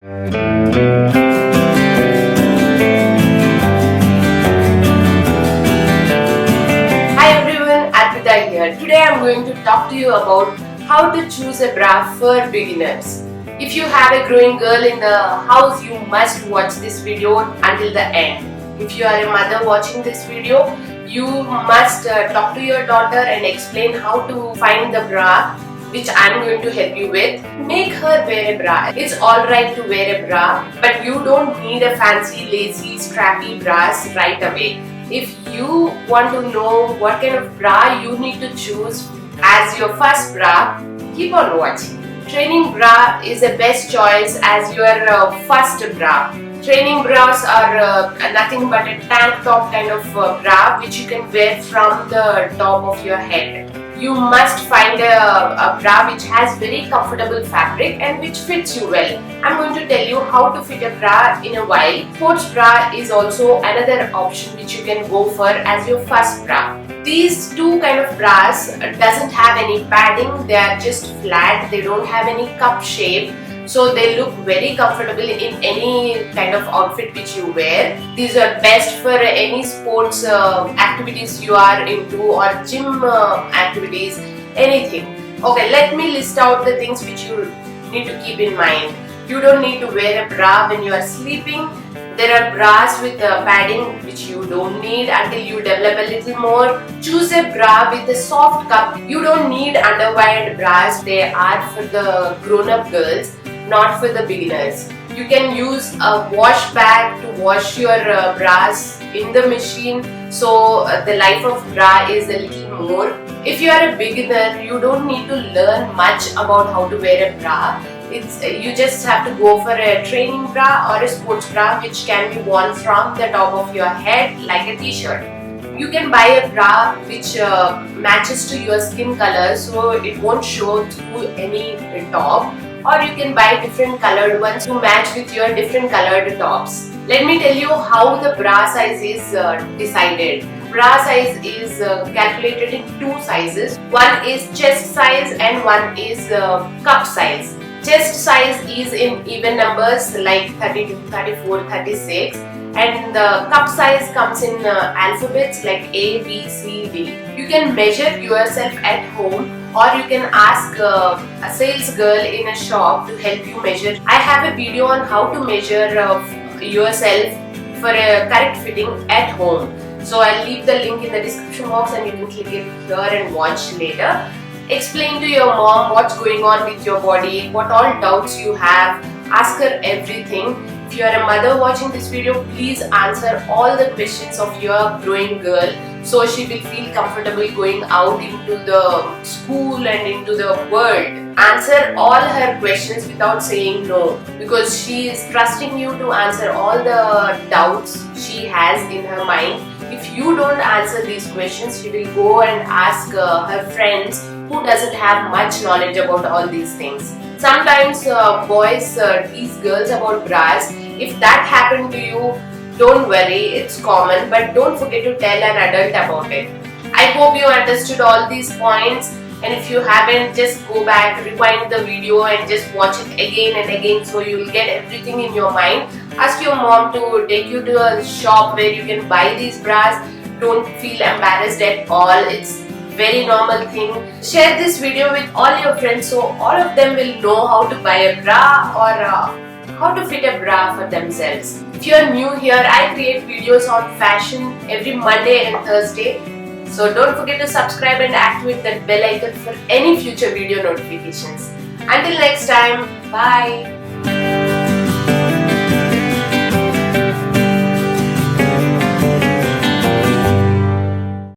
Hi everyone, Arpitharai here. Today I am going to talk to you about how to choose a bra for beginners. If you have a growing girl in the house, you must watch this video until the end. If you are a mother watching this video, you must talk to your daughter and explain how to find the bra, which I am going to help you with. Make her wear a bra. It's alright to wear a bra, but you don't need a fancy, lacy, strappy bras right away. If you want to know what kind of bra you need to choose as your first bra, keep on watching. Training bra is the best choice as your first bra. Training bras are nothing but a tank top kind of bra which you can wear from the top of your head. You must find a bra which has very comfortable fabric and which fits you well. I'm going to tell you how to fit a bra in a while. Sports bra is also another option which you can go for as your first bra. These two kind of bras doesn't have any padding, they are just flat, they don't have any cup shape. So they look very comfortable in any kind of outfit which you wear. These are best for any sports activities you are into or gym activities, anything. Okay, let me list out the things which you need to keep in mind. You don't need to wear a bra when you are sleeping. There are bras with padding which you don't need until you develop a little more. Choose a bra with a soft cup. You don't need underwired bras. They are for the grown-up girls, not for the beginners. You can use a wash bag to wash your bras in the machine, so the life of bra is a little more. If you are a beginner, you don't need to learn much about how to wear a bra. You just have to go for a training bra or a sports bra which can be worn from the top of your head like a t-shirt. You can buy a bra which matches to your skin color so it won't show through any top, or you can buy different colored ones to match with your different colored tops. Let me tell you how the bra size is decided. Bra size is calculated in two sizes. One is chest size and one is cup size. Chest size is in even numbers like 32, 34, 36, and the cup size comes in alphabets like A, B, C, D. You can measure yourself at home or you can ask a sales girl in a shop to help you measure. I have a video on how to measure yourself for a correct fitting at home. So I'll leave the link in the description box and you can click it here and watch later. Explain to your mom what's going on with your body, what all doubts you have, ask her everything. If you are a mother watching this video, please answer all the questions of your growing girl so she will feel comfortable going out into the school and into the world. Answer all her questions without saying no, because she is trusting you to answer all the doubts she has in her mind. If you don't answer these questions, she will go and ask her friends who doesn't have much knowledge about all these things. Sometimes boys tease girls about bras. If that happened to you, don't worry, it's common, but don't forget to tell an adult about it. I hope you understood all these points, and if you haven't, just go back, rewind the video and just watch it again and again so you will get everything in your mind. Ask your mom to take you to a shop where you can buy these bras. Don't feel embarrassed at all. It's very normal thing. Share this video with all your friends so all of them will know how to buy a bra or how to fit a bra for themselves. If you are new here, I create videos on fashion every Monday and Thursday. So don't forget to subscribe and activate that bell icon for any future video notifications. Until next time, bye.